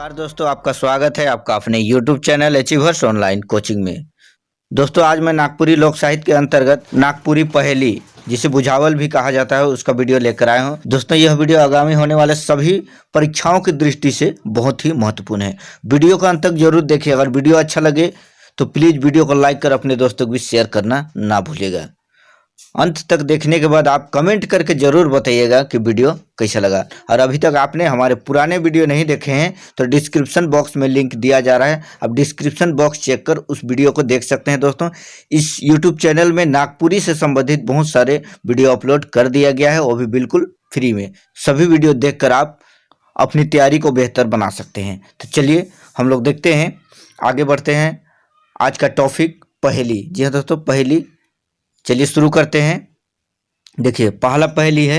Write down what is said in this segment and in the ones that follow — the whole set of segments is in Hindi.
नमस्कार दोस्तों, आपका स्वागत है आपका अपने YouTube channel achievers online coaching में। दोस्तों, आज मैं नागपुरी लोक साहित्य के अंतर्गत नागपुरी पहेली, जिसे बुझावल भी कहा जाता है, उसका वीडियो लेकर आया हूं। दोस्तों, यह वीडियो आगामी होने वाले सभी परीक्षाओं की दृष्टि से बहुत ही महत्वपूर्ण है। वीडियो को अंत तक जरूर देखिए। अगर वीडियो अच्छा लगे तो प्लीज़ वीडियो को लाइक कर अपने दोस्तों को भी शेयर करना ना भूलिएगा। अंत तक देखने के बाद आप कमेंट करके ज़रूर बताइएगा कि वीडियो कैसा लगा। और अभी तक आपने हमारे पुराने वीडियो नहीं देखे हैं तो डिस्क्रिप्शन बॉक्स में लिंक दिया जा रहा है, आप डिस्क्रिप्शन बॉक्स चेक कर उस वीडियो को देख सकते हैं। दोस्तों, इस यूट्यूब चैनल में नागपुरी से संबंधित बहुत सारे वीडियो अपलोड कर दिया गया है, वो भी बिल्कुल फ्री में। सभी वीडियो देख कर आप अपनी तैयारी को बेहतर बना सकते हैं। तो चलिए हम लोग देखते हैं, आगे बढ़ते हैं। आज का टॉपिक पहेली। जी हाँ दोस्तों, पहेली। चलिए शुरू करते हैं। देखिए, पहला पहेली है,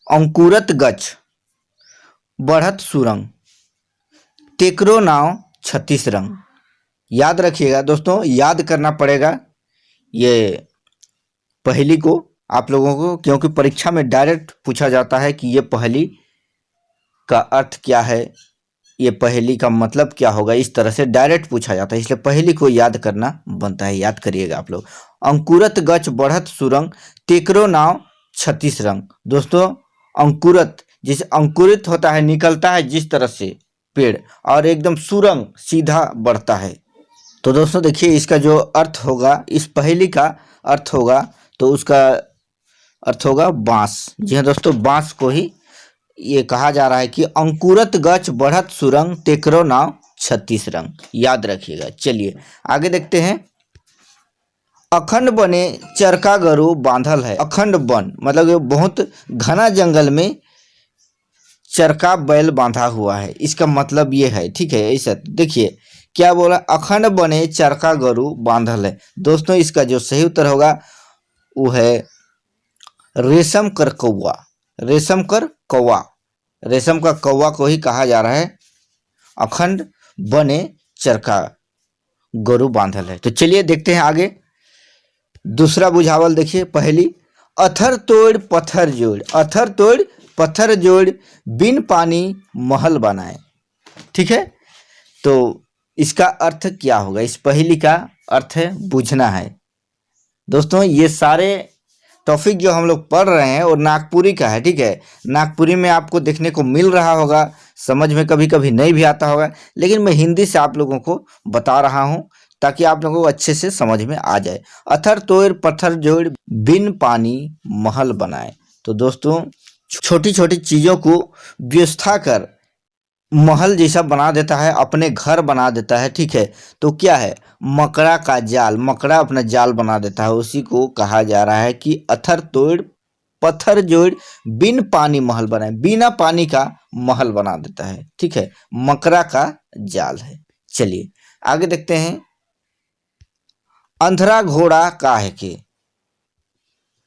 अंकुरत गच बढ़त सुरंग तेकरो नाव 36 रंग। याद रखिएगा दोस्तों, याद करना पड़ेगा ये पहेली को आप लोगों को, क्योंकि परीक्षा में डायरेक्ट पूछा जाता है कि ये पहेली का अर्थ क्या है, ये पहेली का मतलब क्या होगा। इस तरह से डायरेक्ट पूछा जाता है, इसलिए पहेली को याद करना बनता है। याद करिएगा आप लोग। अंकुरत गच बढ़त सुरंग तेकरो नाव 36 रंग। दोस्तों, अंकुरत जिसे अंकुरित होता है, निकलता है जिस तरह से पेड़, और एकदम सुरंग सीधा बढ़ता है। तो दोस्तों देखिए, इसका जो अर्थ होगा, इस पहेली का अर्थ होगा, तो उसका अर्थ होगा बांस। जी हाँ दोस्तों, बांस को ही ये कहा जा रहा है कि अंकुरत गच बढ़त सुरंग तेकरो नाव 36 रंग। याद रखिएगा। चलिए आगे देखते हैं। अखंड बने चरका गरु बांधल है। अखंड वन मतलब ये बहुत घना जंगल में चरका बैल बांधा हुआ है, इसका मतलब ये है। ठीक है, ऐसा देखिए क्या बोला, अखंड बने चरका गरु बांधल है। दोस्तों, इसका जो सही उत्तर होगा वो है रेशम कर कौवा। रेशम कर कौवा, रेशम का कौवा को ही कहा जा रहा है अखंड बने चरका गरु बांधल है। तो चलिए देखते हैं आगे। दूसरा बुझावल देखिए, पहली, अथर तोड़ पत्थर जोड़। अथर तोड़ पत्थर जोड़ बिन पानी महल बनाए। ठीक है, तो इसका अर्थ क्या होगा। इस पहेली का अर्थ है बुझना है। दोस्तों, ये सारे टॉपिक जो हम लोग पढ़ रहे हैं और नागपुरी का है। ठीक है, नागपुरी में आपको देखने को मिल रहा होगा, समझ में कभी कभी नहीं भी आता होगा, लेकिन मैं हिंदी से आप लोगों को बता रहा हूं ताकि आप लोगों को अच्छे से समझ में आ जाए। अथर तोड़ पत्थर जोड़ बिन पानी महल बनाए। तो दोस्तों, छोटी छोटी चीज़ों को व्यवस्था कर महल जैसा बना देता है, अपने घर बना देता है। ठीक है, तो क्या है, मकड़ा का जाल, मकड़ा अपना जाल बना देता है, उसी को कहा जा रहा है कि अथर तोड़ पत्थर जोड़ बिन पानी महल बनाए। बिना पानी का महल बना देता है। ठीक है, मकड़ा का जाल है। चलिए आगे देखते हैं। अंधरा घोड़ा काहे के।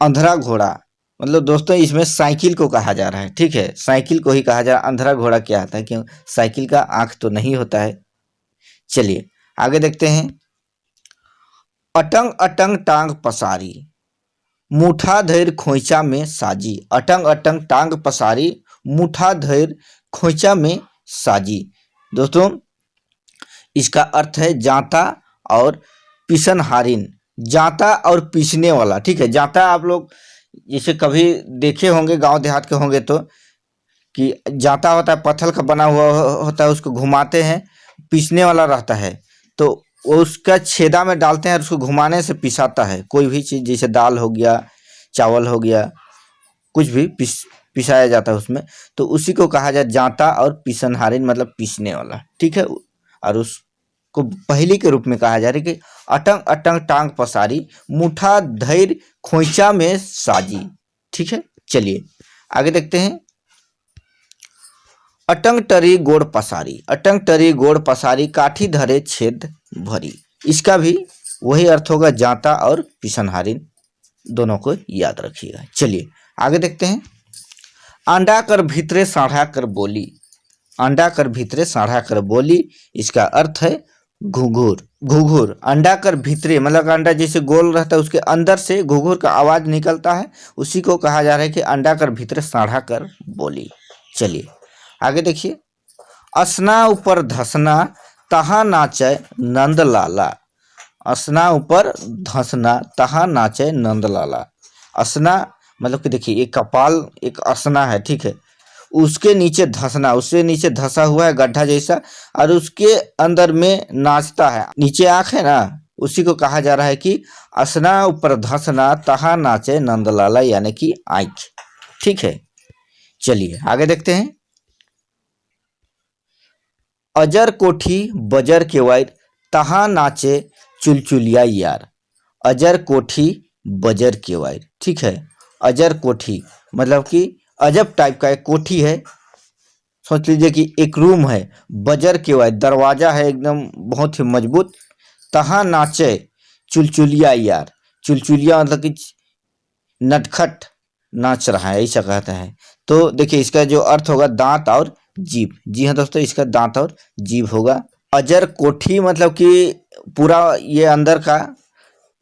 अंधरा घोड़ा मतलब दोस्तों इसमें साइकिल को कहा जा रहा है। ठीक है, साइकिल को ही कहा जा रहा है। अंधरा घोड़ा क्या आता है, क्यों, साइकिल का आंख तो नहीं होता है। चलिए आगे देखते हैं। अटंग अटंग टांग पसारी मुठा धैर खोइचा में साजी। अटंग अटंग टांग पसारी मुठा धैर खोइचा में साजी। दोस्तों, इसका अर्थ है जांता और पिसनहारिन। जांता और पीसने वाला। ठीक है, जांता आप लोग जैसे कभी देखे होंगे, गांव देहात के होंगे तो, कि जांता होता है पत्थर का बना हुआ होता है, उसको घुमाते हैं, पीसने वाला रहता है, तो वो उसका छेदा में डालते हैं और उसको घुमाने से पिसाता है। कोई भी चीज़ जैसे दाल हो गया, चावल हो गया, कुछ भी पिसाया जाता है उसमें, तो उसी को कहा जाए जांता और पिसनहारिन मतलब पीसने वाला। ठीक है, और उसको पहेली के रूप में कहा जा रहा है कि अटंग अटंग टांग पसारी मुठा धैर खोइचा में साजी। ठीक है, चलिए आगे देखते हैं। अटंग टरी गोड़ पसारी। अटंग टरी गोड़ पसारी काठी धरे छेद भरी। इसका भी वही अर्थ होगा, जांता और पिसनहारिन, दोनों को याद रखिएगा। चलिए आगे देखते हैं। अंडा कर भीतरे साढ़ा कर बोली। अंडा कर भीतरे साढ़ा कर बोली, इसका अर्थ है घुघुर। घुघुर, अंडा कर भीतरे मतलब अंडा जैसे गोल रहता है, उसके अंदर से घुघुर का आवाज निकलता है, उसी को कहा जा रहा है कि अंडा कर भीतरे साढ़ा कर बोली। चलिए आगे देखिए, असना ऊपर धसना तहाँ नाचे नंद लाला। असना ऊपर धसना तहाँ नाचे नंद लाला। असना मतलब कि देखिए ये कपाल एक असना है, ठीक है, उसके नीचे धसना, उससे नीचे धसा हुआ है गड्ढा जैसा, और उसके अंदर में नाचता है, नीचे आंख है ना, उसी को कहा जा रहा है कि असना ऊपर धसना तहाँ नाचे नंदलाला, यानी कि आंख। ठीक है, चलिए आगे देखते हैं। अजर कोठी बजर केवायर तहाँ नाचे चुलचुलिया यार। अजर कोठी बजर केवायर, ठीक है, अजर कोठी मतलब कि अजब टाइप का एक कोठी है, सोच लीजिए कि एक रूम है, बजर केवायर दरवाजा है एकदम बहुत ही मजबूत, तहाँ नाचे चुलचुलिया यार। चुलचुलिया मतलब कि नटखट नाच रहा है, ऐसा कहता है। तो देखिए इसका जो अर्थ होगा दांत और जीभ। जी हाँ दोस्तों, इसका दांत और जीभ होगा। अजर कोठी मतलब कि पूरा ये अंदर का,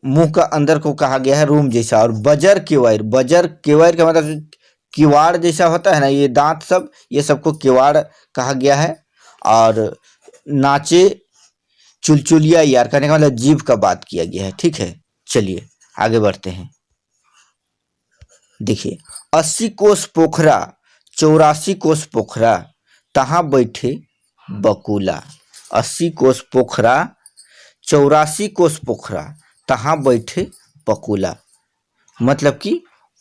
मुंह का अंदर को कहा गया है रूम जैसा। और बजर केवायर, बजर केवायर का मतलब किवाड़ जैसा होता है ना, ये दांत सब, ये सबको किवाड़ कहा गया है। और नाचे चुलचुलिया यार कहने का मतलब जीभ का बात किया गया है। ठीक है, चलिए आगे बढ़ते हैं। देखिए, 80 कोस पोखरा 84 कोस पोखरा तहाँ बैठे बकुला। 80 कोस पोखरा 84 कोस पोखरा तहाँ बैठे बकुला, मतलब कि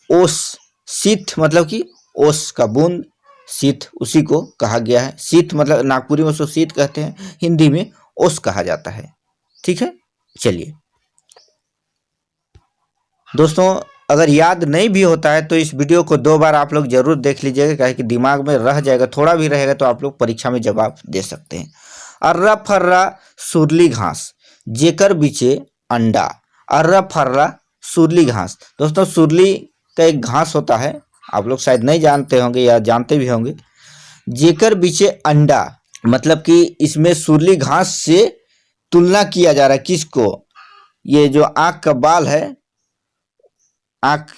ओस, शीत मतलब कि ओस का बूंद, शीत उसी को कहा गया है। शीत मतलब नागपुरी में उसको शीत कहते हैं, हिंदी में ओस कहा जाता है। ठीक है, चलिए दोस्तों, अगर याद नहीं भी होता है तो इस वीडियो को 2 बार आप लोग जरूर देख लीजिएगा, क्या है कि दिमाग में रह जाएगा, थोड़ा भी रहेगा तो आप लोग परीक्षा में जवाब दे सकते हैं। अर्रा फर्रा सुरली घास जेकर बीचे अंडा। अर्रा फर्रा सुरली घास, दोस्तों सुरली का एक घास होता है, आप लोग शायद नहीं जानते होंगे या जानते भी होंगे। जेकर बीचे अंडा मतलब कि इसमें सुरली घास से तुलना किया जा रहा है किसको, ये जो आँख का बाल है आँख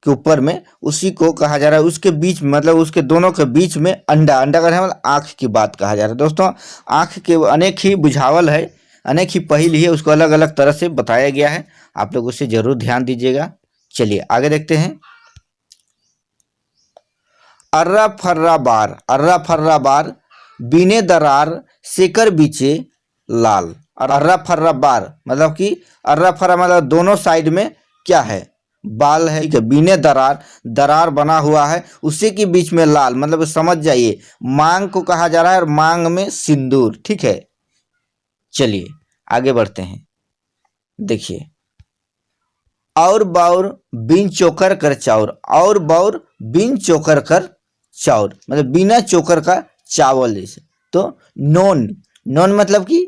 के ऊपर में, उसी को कहा जा रहा है। उसके बीच मतलब उसके दोनों के बीच में अंडा, अंडा का मतलब आँख की बात कहा जा रहा है। दोस्तों आँख के अनेक ही बुझावल है, अनेक ही पहेली है, उसको अलग अलग तरह से बताया गया है, आप लोग उसे जरूर ध्यान दीजिएगा। चलिए आगे देखते हैं। अर्रा फर्रा बार, अर्रा फर्रा बार बीने दरार सेकर बीचे लाल। और अर्रा फर्रा बार मतलब कि अर्रा फर्रा मतलब दोनों साइड में क्या है, बाल है, ठीक है, बीने दरार, दरार बना हुआ है, उसी के बीच में लाल, मतलब समझ जाइए मांग को कहा जा रहा है, और मांग में सिंदूर। ठीक है, चलिए आगे बढ़ते हैं। देखिए, और बाउर बिन चोकर कर चाउर, और बाउर बिन चोकर कर चाउर मतलब बिना चोकर का चावल जैसे। तो नोन, नोन मतलब कि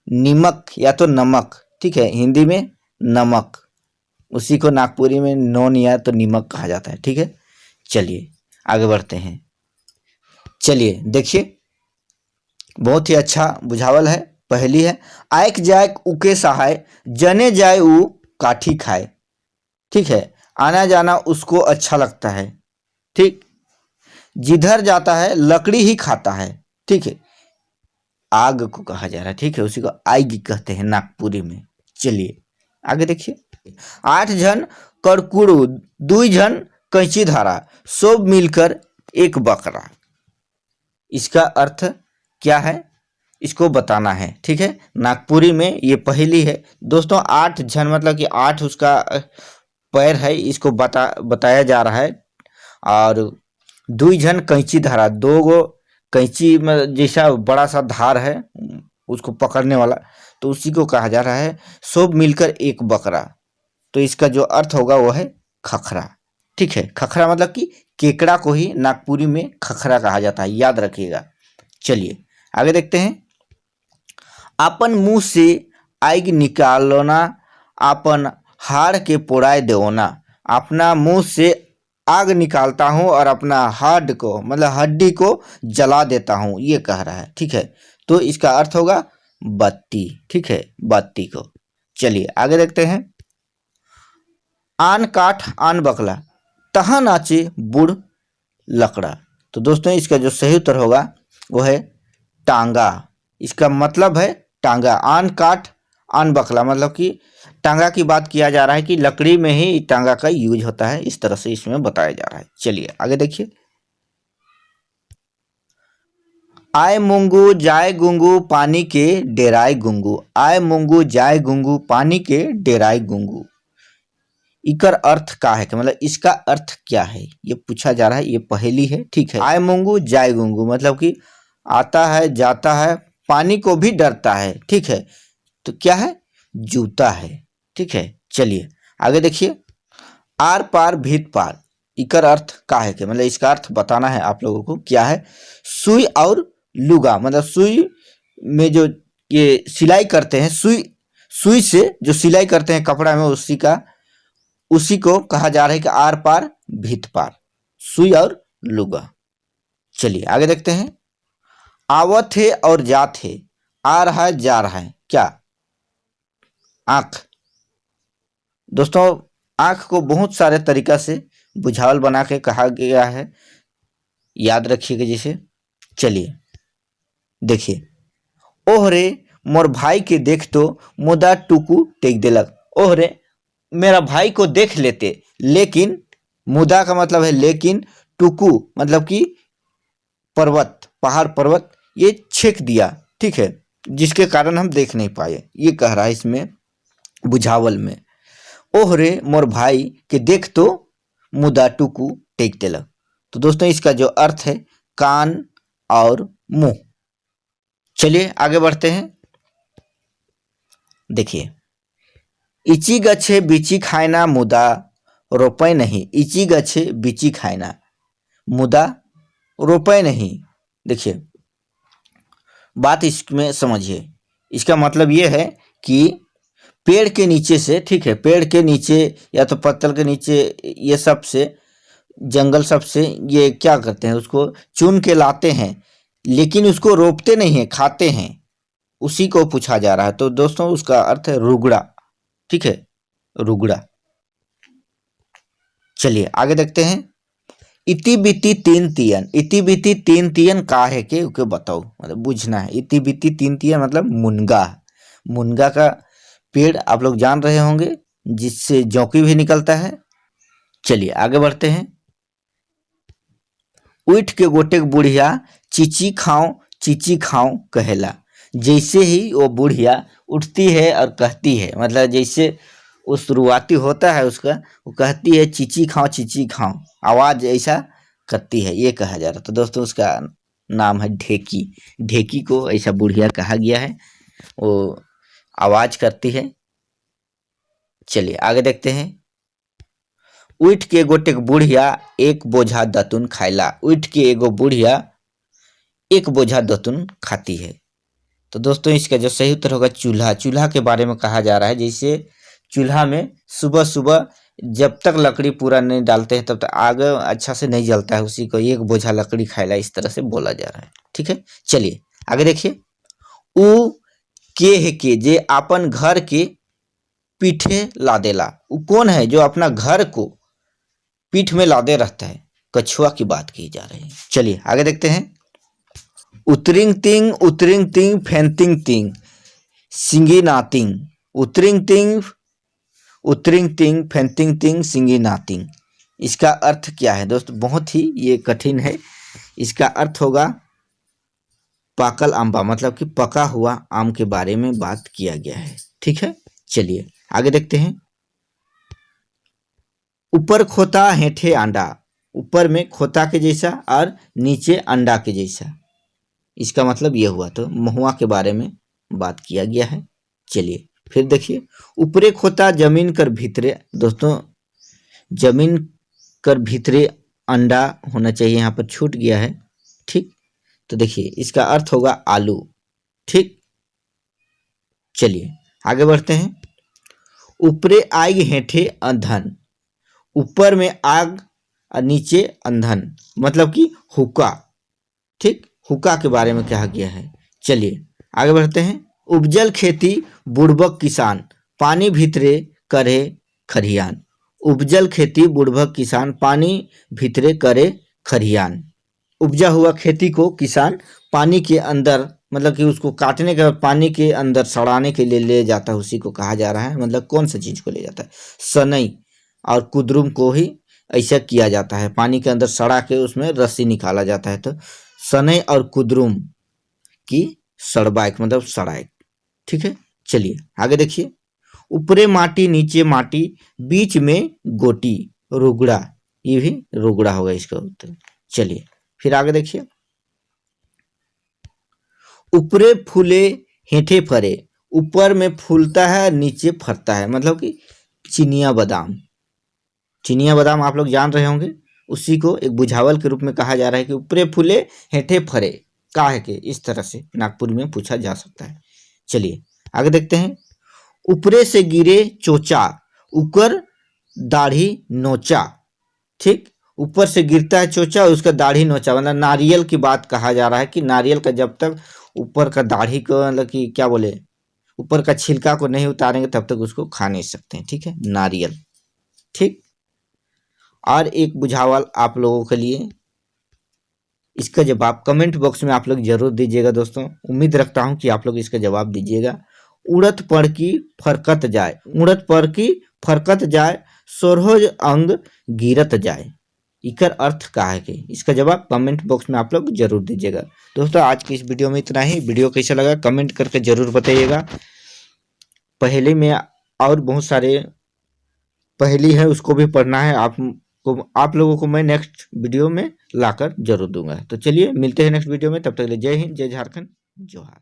नीमक या तो नमक, ठीक है, हिंदी में नमक, उसी को नागपुरी में नोन या तो नीमक कहा जाता है। ठीक है, चलिए आगे बढ़ते हैं। चलिए देखिए, बहुत ही अच्छा बुझावल है, पहली है। आयक जायक उके सहाय जने जाए उ काठी खाए। ठीक है, आना जाना उसको अच्छा लगता है। ठीक, जिधर जाता है लकड़ी ही खाता है। ठीक है, आग को कहा जा रहा है, ठीक है, उसी को आग कहते हैं नागपुरी में। चलिए आगे देखिए। 8 जन करकुड़ू 2 जन कैंची धारा सब मिलकर एक बकरा। इसका अर्थ क्या है, इसको बताना है। ठीक है, नागपुरी में ये पहेली है दोस्तों। 8 जन मतलब कि 8 उसका पैर है, इसको बताया जा रहा है। और 2 जन कैंची धारा, 2 गो कैंची में जैसा बड़ा सा धार है उसको पकड़ने वाला, तो उसी को कहा जा रहा है सब मिलकर एक बकरा। तो इसका जो अर्थ होगा वो है खखरा। ठीक है, खखरा मतलब कि केकड़ा को ही नागपुरी में खखरा कहा जाता है, याद रखिएगा। चलिए आगे देखते हैं। अपन मुंह से आग निकालना अपन हाड़ के पोड़ाए देना। अपना मुंह से आग निकालता हूं और अपना हाड़ को मतलब हड्डी को जला देता हूं, ये कह रहा है। ठीक है, तो इसका अर्थ होगा बत्ती। ठीक है, बत्ती को। चलिए आगे देखते हैं। आन काठ आन बकला तहाँ नाचे बूढ़ लकड़ा। तो दोस्तों इसका जो सही उत्तर होगा वो है टांगा। इसका मतलब है टांगा। आन काठ आन बकला, मतलब कि टांगा की बात किया जा रहा है कि लकड़ी में ही टांगा का यूज होता है, इस तरह से इसमें बताया जा रहा है। चलिए आगे देखिए। आए मूंगू जाए गुंगू पानी के डेराए गुंगू। आए मूंगू जाए गुंगू पानी के डेराए गुंगू। इकर अर्थ क्या है, कि मतलब इसका अर्थ क्या है ये पूछा जा रहा है, ये पहेली है। ठीक है, आए मूंगू जाए गुंगू मतलब कि आता है जाता है, पानी को भी डरता है। ठीक है, तो क्या है, जूता है। ठीक है, चलिए आगे देखिए। आर पार भीत पार, इकर अर्थ क्या है, कि मतलब इसका अर्थ बताना है आप लोगों को। क्या है, सुई और लुगा, मतलब सुई में जो ये सिलाई करते हैं, सुई सुई से जो सिलाई करते हैं कपड़ा में, उसी को कहा जा रहा है कि आर पार भीत पार, सुई और लुगा। चलिए आगे देखते हैं। आवत है और जात है, आ रहा है जा रहा है, क्या, आंख। दोस्तों आंख को बहुत सारे तरीका से बुझावल बना के कहा गया है, याद रखिएगा जैसे। चलिए देखिए। ओहरे मोर भाई के देख तो मुदा टुकू टेक देलक। ओहरे मेरा भाई को देख लेते, लेकिन, मुदा का मतलब है लेकिन, टुकू मतलब कि पर्वत, पहाड़ पर्वत, ये छेक दिया। ठीक है, जिसके कारण हम देख नहीं पाए, ये कह रहा है इसमें बुझावल में। ओहरे मोर भाई के देख तो मुदा टुकू टेक देलक। तो दोस्तों इसका जो अर्थ है कान और मुंह। चलिए आगे बढ़ते हैं। देखिए। इची गछे बिची खायना मुदा रोपे नहीं। इची गछे बिची खायना मुदा रोपे नहीं। देखिए बात इसमें समझिए। इसका मतलब ये है कि पेड़ के नीचे से, ठीक है, पेड़ के नीचे या तो पत्तल के नीचे, ये सब से, जंगल सब से ये क्या करते हैं, उसको चुन के लाते हैं, लेकिन उसको रोपते नहीं है, खाते हैं। उसी को पूछा जा रहा है। तो दोस्तों उसका अर्थ है रुगड़ा। ठीक है, रुगड़ा। चलिए आगे देखते हैं। इति बिति तीन तियन। इति बिति तीन तियन का है के बताओ, मतलब बुझना है। इति बिति तीन तियन मतलब मुनगा। मुनगा का पेड़ आप लोग जान रहे होंगे, जिससे जौकी भी निकलता है। चलिए आगे बढ़ते हैं। उठ के गोटेक बुढ़िया चीची खाओ कहेला। जैसे ही वो बुढ़िया उठती है और कहती है, मतलब जैसे वो शुरुआती होता है उसका, वो कहती है चीची खाओ, आवाज ऐसा करती है, ये कहा जा रहा है। तो दोस्तों उसका नाम है ढेकी। ढेकी को ऐसा बुढ़िया कहा गया है, वो आवाज करती है। चलिए आगे देखते हैं। उठ के गोटेक बुढ़िया एक बोझा दतुन खाइला। उठ के एगो बुढ़िया एक बोझा दतुन खाती है। तो दोस्तों इसका जो सही उत्तर होगा चूल्हा। चूल्हा के बारे में कहा जा रहा है, जैसे चूल्हा में सुबह सुबह जब तक लकड़ी पूरा नहीं डालते हैं तब तक आग अच्छा से नहीं जलता है, उसी को एक बोझा लकड़ी खाइला, इस तरह से बोला जा रहा है। ठीक है, चलिए आगे देखिए। उ के है के जे अपन घर के पीठे लादेला। उ कौन है जो अपना घर को पीठ में लादे रहता है, कछुआ की बात की जा रही है। चलिए आगे देखते हैं। उतरिंग तिंग फेंतिंग तिंग सिंगी नातिंग। उतरिंग तिंग फेंतिंग तिंग सिंगी नातिंग। इसका अर्थ क्या है दोस्तों, बहुत ही ये कठिन है। इसका अर्थ होगा पाकल आंबा, मतलब कि पका हुआ आम के बारे में बात किया गया है। ठीक है, चलिए आगे देखते हैं। ऊपर खोता हेठे अंडा। ऊपर में खोता के जैसा और नीचे अंडा के जैसा, इसका मतलब यह हुआ। तो महुआ के बारे में बात किया गया है। चलिए फिर देखिए। ऊपरे खोता जमीन कर भीतरे। दोस्तों जमीन कर भीतरे अंडा होना चाहिए, यहाँ पर छूट गया है। ठीक, तो देखिए इसका अर्थ होगा आलू। ठीक, चलिए आगे बढ़ते हैं। ऊपरे आग हेठे अंधन। ऊपर में आग और नीचे अंधन, मतलब कि हुक्का। ठीक, हुक्का के बारे में कहा गया है। चलिए आगे बढ़ते हैं। उपजल खेती बुड़बक किसान पानी भीतरे करे खरियान। उपजल खेती बुड़बक किसान पानी भीतरे करे खरियान। उपजा हुआ खेती को किसान पानी के अंदर, मतलब कि उसको काटने के बाद पानी के अंदर सड़ाने के लिए ले जाता है, उसी को कहा जा रहा है। मतलब कौन सा चीज को ले जाता है? सनई और कुद्रुम को ही ऐसा किया जाता है, पानी के अंदर सड़ा के उसमें रस्सी निकाला जाता है। तो सनई और कुद्रुम की सड़बाइक मतलब सड़ाइक। ठीक है, चलिए आगे देखिए। ऊपरे माटी नीचे माटी बीच में गोटी, रुगड़ा, ये भी रुगड़ा होगा इसका उत्तर। चलिए फिर आगे देखिए। ऊपरे फूले हेठे फरे, ऊपर में फूलता है नीचे फरता है, मतलब कि चिनिया बादाम। चिनिया बादाम आप लोग जान रहे होंगे, उसी को एक बुझावल के रूप में कहा जा रहा है कि ऊपरे फूले हेठे फरे, काहे के, इस तरह से नागपुर में पूछा जा सकता है। चलिए आगे देखते हैं। ऊपरे से गिरे चोचा, ऊपर दाढ़ी नोचा। ठीक, ऊपर से गिरता है चोचा और उसका दाढ़ी नोचा, मतलब नारियल की बात कहा जा रहा है कि नारियल का जब तक ऊपर का दाढ़ी को, मतलब कि क्या बोले, ऊपर का छिलका को नहीं उतारेंगे तब तक उसको खा नहीं सकते हैं। ठीक है, नारियल। ठीक, और एक बुझावल आप लोगों के लिए, इसका जवाब कमेंट बॉक्स में आप लोग जरूर दीजिएगा दोस्तों। उम्मीद रखता हूं कि आप लोग इसका जवाब दीजिएगा। उड़त पर की फरकत जाए, उड़त पर की फरकत जाए, सोरहोज अंग गिरत जाए, इकर अर्थ का है कि, इसका जवाब कमेंट बॉक्स में आप लोग जरूर दीजिएगा। दोस्तों आज की इस वीडियो में इतना ही। वीडियो कैसा लगा कमेंट करके जरूर बताइएगा। पहले में और बहुत सारे पहेली है, उसको भी पढ़ना है आप लोगों को मैं नेक्स्ट वीडियो में लाकर जरूर दूंगा। तो चलिए मिलते हैं नेक्स्ट वीडियो में, तब तक के लिए जय हिंद, जय झारखंड, जोहार।